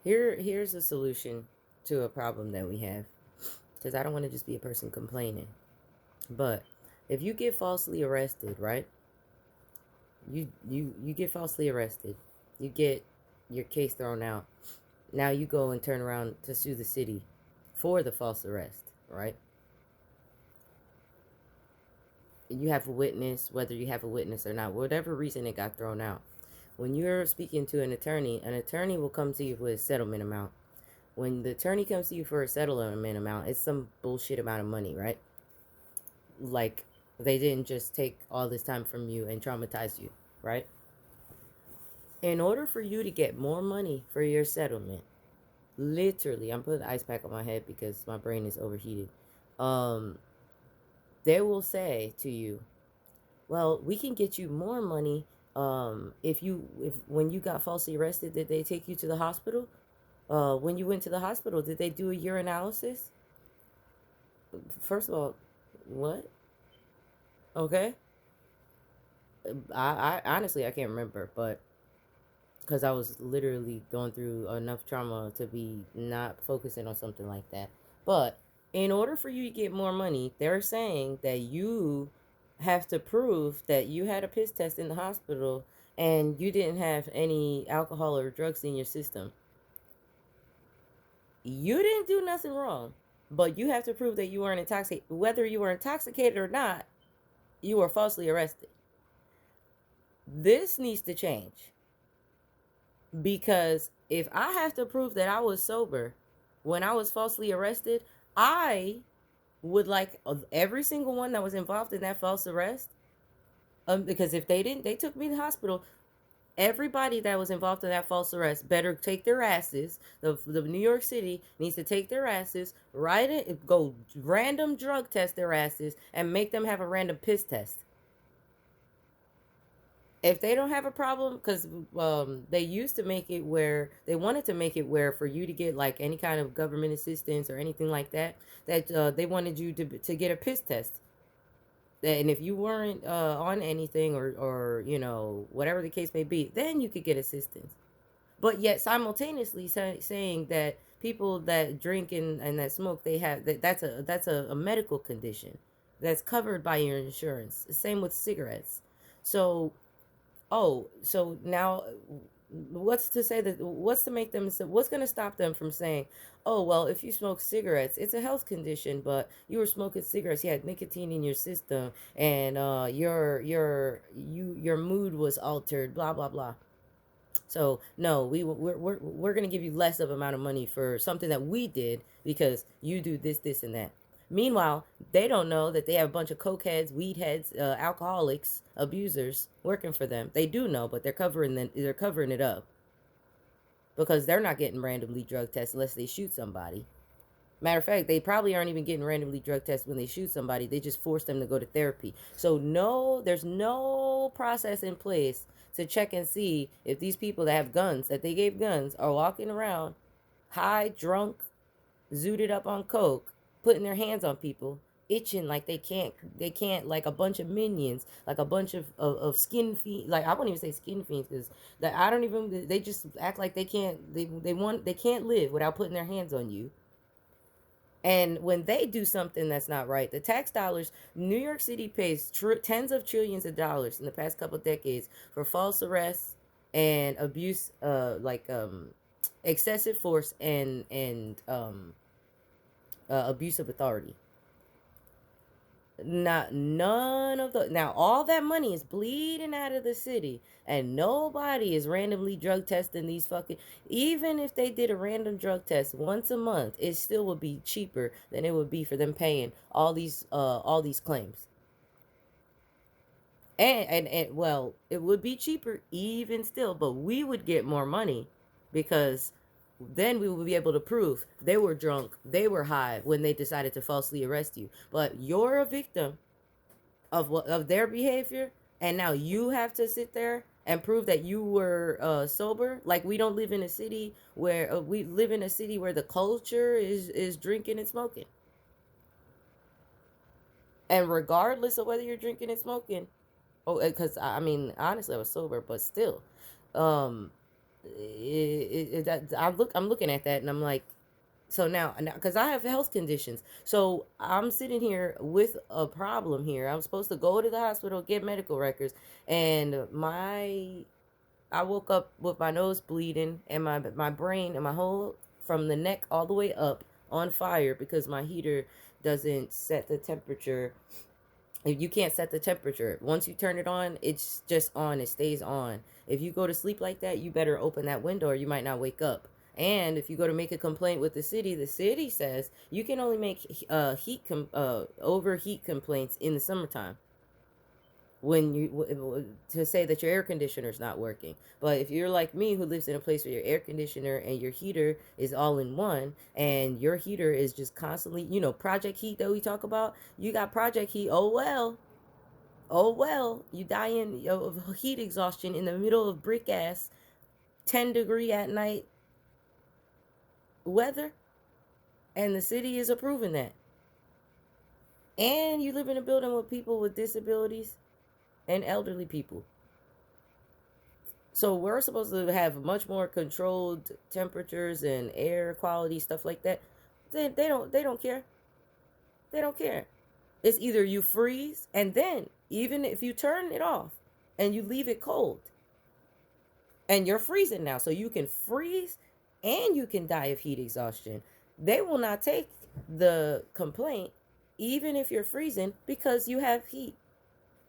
Here's a solution to a problem that we have. Because I don't want to just be a person complaining. But if you get falsely arrested, right? You get falsely arrested. You get your case thrown out. Now you go and turn around to sue the city for the false arrest, right? You have a witness, whether you have a witness or not, whatever reason it got thrown out. When you're speaking to an attorney will come to you with a settlement amount. When the attorney comes to you for a settlement amount, it's some bullshit amount of money, right? Like they didn't just take all this time from you and traumatize you, right? In order for you to get more money for your settlement, literally, I'm putting ice pack on my head because my brain is overheated. Um, they will say to you, well, we can get you more money if when you got falsely arrested, did they take you to the hospital? When you went to the hospital, did they do a urinalysis? First of all, what? Okay. I honestly I can't remember, but because I was literally going through enough trauma to be not focusing on something like that. But in order for you to get more money, they're saying that you have to prove that you had a piss test in the hospital and you didn't have any alcohol or drugs in your system. You didn't do nothing wrong, but you have to prove that you weren't intoxicated. Whether you were intoxicated or not, you were falsely arrested. This needs to change because if I have to prove that I was sober when I was falsely arrested, I would like every single one that was involved in that false arrest. Because if they didn't, they took me to the hospital. Everybody that was involved in that false arrest better take their asses. The New York City needs to take their asses, write it, go random drug test their asses, and make them have a random piss test. If they don't have a problem, because they used to make it where they wanted to make it where for you to get like any kind of government assistance or anything like that, that they wanted you to get a piss test. And if you weren't on anything or whatever the case may be, then you could get assistance. But yet simultaneously saying that people that drink and that smoke, they have that's a medical condition that's covered by your insurance. Same with cigarettes. So so now what's to say that what's to make them what's going to stop them from saying, oh well, if you smoke cigarettes it's a health condition, but you were smoking cigarettes, you had nicotine in your system, and your mood was altered, blah blah blah. So no, we're gonna give you less of amount of money for something that we did because you do this and that. Meanwhile, they don't know that they have a bunch of cokeheads, weed heads, alcoholics, abusers working for them. They do know, but they're covering it up because they're not getting randomly drug tested unless they shoot somebody. Matter of fact, they probably aren't even getting randomly drug tested when they shoot somebody. They just force them to go to therapy. So no, there's no process in place to check and see if these people that have guns, that they gave guns, are walking around high, drunk, zooted up on coke, putting their hands on people, itching like they can't like a bunch of minions, like a bunch of skin fiends. Like I won't even say skin fiends because that I don't even. They just act like they can't. They can't live without putting their hands on you. And when they do something that's not right, the tax dollars, New York City pays tens of trillions of dollars in the past couple of decades for false arrests and abuse, excessive force and abuse of authority. Not none of the now all that money is bleeding out of the city, and nobody is randomly drug testing these fucking. Even if they did a random drug test once a month, it still would be cheaper than it would be for them paying all these claims. And well, it would be cheaper even still, but we would get more money because then we would be able to prove they were drunk, they were high when they decided to falsely arrest you. But you're a victim of their behavior, and now you have to sit there and prove that you were sober. Like we don't live in a city where we live in a city where the culture is drinking and smoking, and regardless of whether you're drinking and smoking, oh, because I mean honestly I was sober, but still, um I'm looking at that and I'm like, so now, because I have health conditions, so I'm sitting here with a problem here. I'm supposed to go to the hospital, get medical records, and I woke up with my nose bleeding and my brain and my whole, from the neck all the way up, on fire because my heater doesn't set the temperature. If you can't set the temperature, once you turn it on, it's just on. It stays on. If you go to sleep like that, you better open that window or you might not wake up. And if you go to make a complaint with the city says you can only make overheat complaints in the summertime, when to say that your air conditioner is not working. But if you're like me, who lives in a place where your air conditioner and your heater is all in one, and your heater is just constantly, project heat that we talk about, you got project heat. Oh well, you die of heat exhaustion in the middle of brick ass 10-degree at night weather, and the city is approving that. And you live in a building with people with disabilities and elderly people. So we're supposed to have much more controlled temperatures and air quality, stuff like that. They don't care. They don't care. It's either you freeze, and then even if you turn it off and you leave it cold, and you're freezing now, so you can freeze and you can die of heat exhaustion. They will not take the complaint even if you're freezing because you have heat.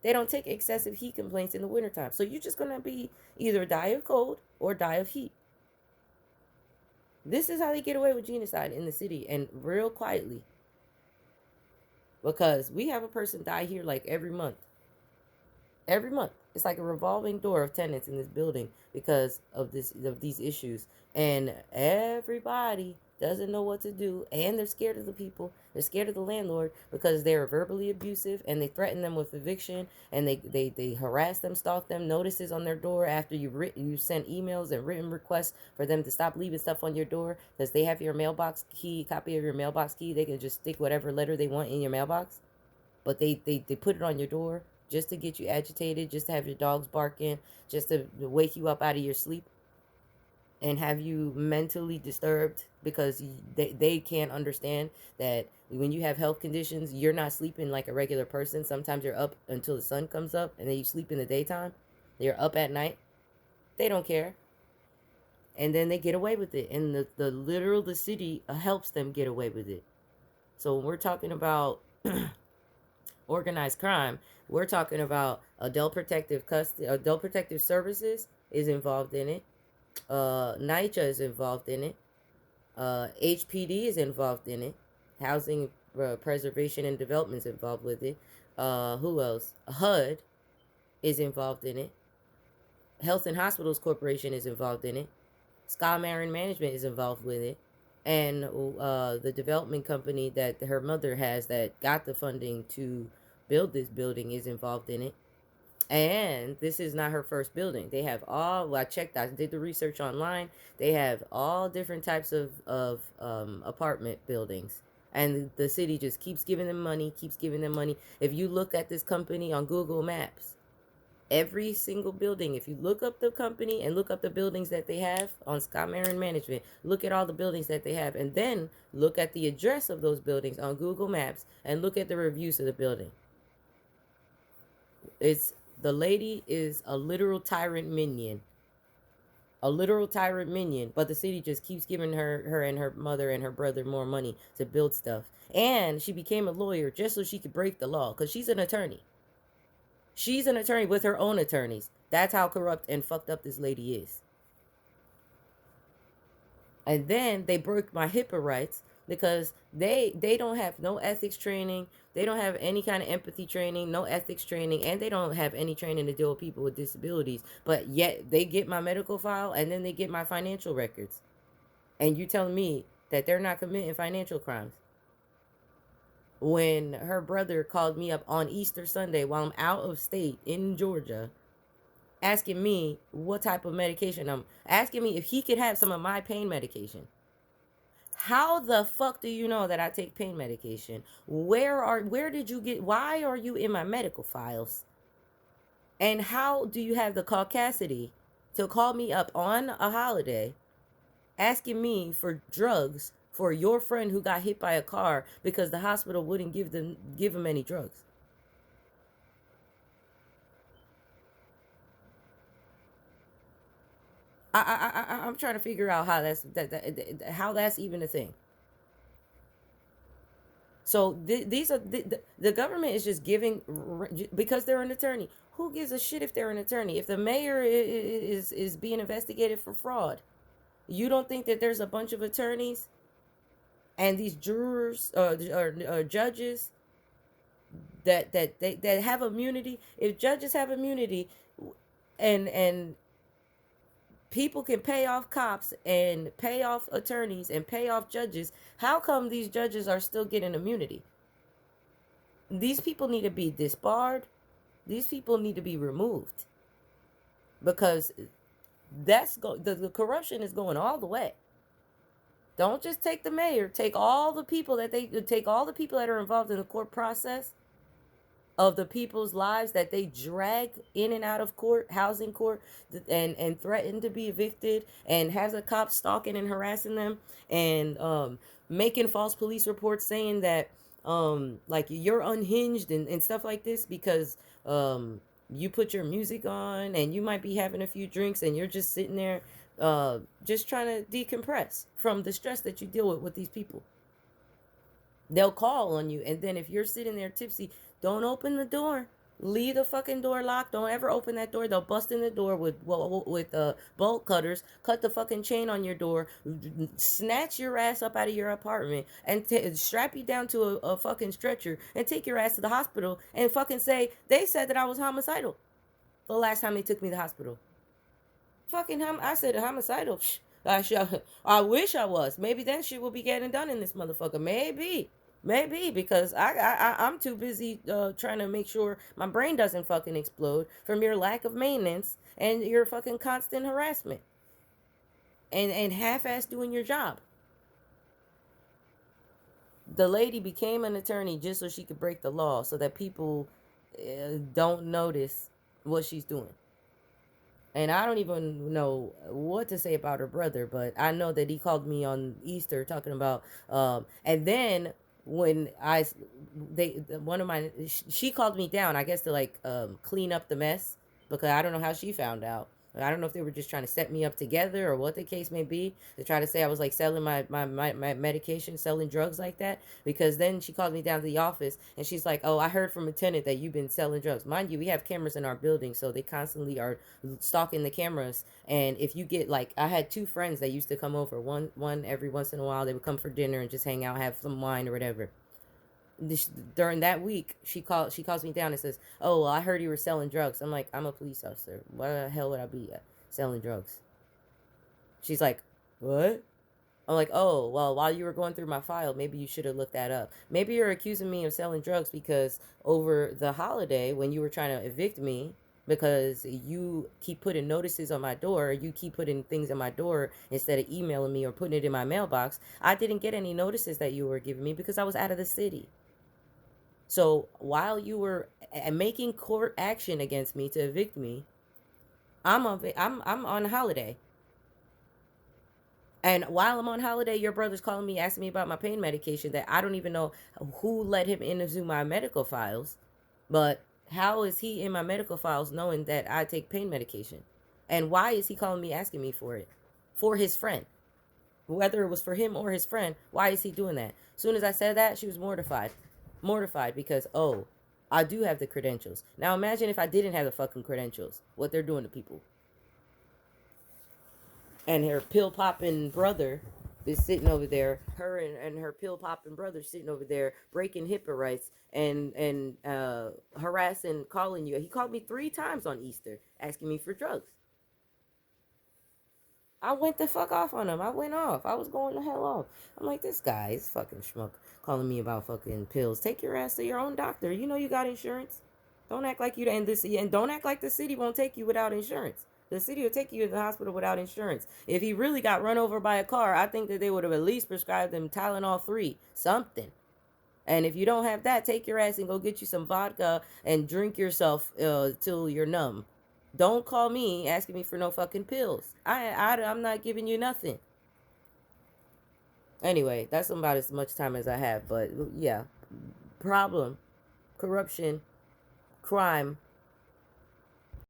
They don't take excessive heat complaints in the wintertime. So you're just going to be either die of cold or die of heat. This is how they get away with genocide in the city, and real quietly. Because we have a person die here like every month. Every month. It's like a revolving door of tenants in this building because of these issues. And everybody doesn't know what to do, and they're scared of the people. They're scared of the landlord because they're verbally abusive, and they threaten them with eviction, and they harass them, stalk them, notices on their door after you sent emails and written requests for them to stop leaving stuff on your door because they have your mailbox key, copy of your mailbox key. They can just stick whatever letter they want in your mailbox, but they put it on your door just to get you agitated, just to have your dogs barking, just to wake you up out of your sleep and have you mentally disturbed because they can't understand that when you have health conditions, you're not sleeping like a regular person. Sometimes you're up until the sun comes up, and then you sleep in the daytime. You're up at night. They don't care. And then they get away with it. And the city helps them get away with it. So when we're talking about organized crime, we're talking about adult protective services is involved in it. NYCHA is involved in it. HPD is involved in it. Housing Preservation and Development is involved with it. Who else? HUD is involved in it. Health and Hospitals Corporation is involved in it. Sky Marin Management is involved with it. And the development company that her mother has that got the funding to build this building is involved in it. And this is not her first building. They have I checked, I did the research online. They have all different types of apartment buildings. And the city just keeps giving them money, keeps giving them money. If you look at this company on Google Maps, every single building, if you look up the company and look up the buildings that they have on Sky Marin Management, look at all the buildings that they have, and then look at the address of those buildings on Google Maps and look at the reviews of the building. The lady is a literal tyrant minion. A literal tyrant minion, but the city just keeps giving her and her mother and her brother more money to build stuff. And she became a lawyer just so she could break the law because she's an attorney. She's an attorney with her own attorneys. That's how corrupt and fucked up this lady is. And then they broke my HIPAA rights because they don't have no ethics training. They don't have any kind of empathy training, no ethics training, and they don't have any training to deal with people with disabilities. But yet they get my medical file and then they get my financial records. And you telling me that they're not committing financial crimes? When her brother called me up on Easter Sunday while I'm out of state in Georgia, asking me what type of medication asking me if he could have some of my pain medication. How the fuck do you know that I take pain medication? Where did you get, why are you in my medical files? And how do you have the caucasity to call me up on a holiday asking me for drugs for your friend who got hit by a car because the hospital wouldn't give him any drugs. I'm trying to figure out how how that's even a thing. So these are the government is just giving because they're an attorney. Who gives a shit if they're an attorney? If the mayor is being investigated for fraud, you don't think that there's a bunch of attorneys and these jurors or judges that have immunity? If judges have immunity, and people can pay off cops and pay off attorneys and pay off judges, how come these judges are still getting immunity? These people need to be disbarred. These people need to be removed because the corruption is going all the way. Don't just take the mayor, take all the people that are involved in the court process of the people's lives that they drag in and out of court, housing court, and threaten to be evicted, and has a cop stalking and harassing them, and making false police reports saying that like you're unhinged and stuff like this because you put your music on and you might be having a few drinks and you're just sitting there just trying to decompress from the stress that you deal with these people. They'll call on you, and then if you're sitting there tipsy, don't open the door. Leave the fucking door locked. Don't ever open that door. They'll bust in the door with bolt cutters, cut the fucking chain on your door, snatch your ass up out of your apartment, and strap you down to a fucking stretcher and take your ass to the hospital and fucking say they said that I was homicidal the last time they took me to the hospital. Fucking I said homicidal. I wish I was. Maybe then shit will be getting done in this motherfucker. Maybe because I'm too busy trying to make sure my brain doesn't fucking explode from your lack of maintenance and your fucking constant harassment and half-ass doing your job. The lady became an attorney just so she could break the law so that people don't notice what she's doing. And I don't even know what to say about her brother, but I know that he called me on Easter talking about, and then when one of my, she called me down, I guess to like clean up the mess because I don't know how she found out. I don't know if they were just trying to set me up together or what the case may be. They try to say I was like selling my medication, selling drugs like that. Because then she called me down to the office and she's like, "Oh, I heard from a tenant that you've been selling drugs." Mind you, we have cameras in our building, so they constantly are stalking the cameras. And if you get like, I had two friends that used to come over, one every once in a while. They would come for dinner and just hang out, have some wine or whatever. During that week, she calls me down and says, "Oh, well, I heard you were selling drugs." I'm like, "I'm a police officer. Why the hell would I be selling drugs?" She's like, "What?" I'm like, "Oh, well, while you were going through my file, maybe you should have looked that up. Maybe you're accusing me of selling drugs because over the holiday when you were trying to evict me because you keep putting notices on my door, you keep putting things on my door instead of emailing me or putting it in my mailbox. I didn't get any notices that you were giving me because I was out of the city. So while you were making court action against me to evict me, I'm on holiday. And while I'm on holiday, your brother's calling me, asking me about my pain medication that I don't even know who let him into my medical files. But how is he in my medical files knowing that I take pain medication? And why is he calling me asking me for it? For his friend. Whether it was for him or his friend, why is he doing that? As soon as I said that, she was mortified. Mortified because, oh, I do have the credentials. Now imagine if I didn't have the fucking credentials. What they're doing to people. And her pill popping brother is sitting over there. Her and her pill popping brother sitting over there breaking HIPAA rights and harassing, calling you. He called me 3 times on Easter asking me for drugs. I went the fuck off on him. I went off. I was going the hell off. I'm like, this guy is fucking schmuck calling me about fucking pills. Take your ass to your own doctor. You know you got insurance. Don't act like you and don't act like the city won't take you without insurance. The city will take you to the hospital without insurance. If he really got run over by a car, I think that they would have at least prescribed him Tylenol 3, something. And if you don't have that, take your ass and go get you some vodka and drink yourself till you're numb. Don't call me asking me for no fucking pills. I'm not giving you nothing. Anyway, that's about as much time as I have. But yeah, problem, corruption, crime,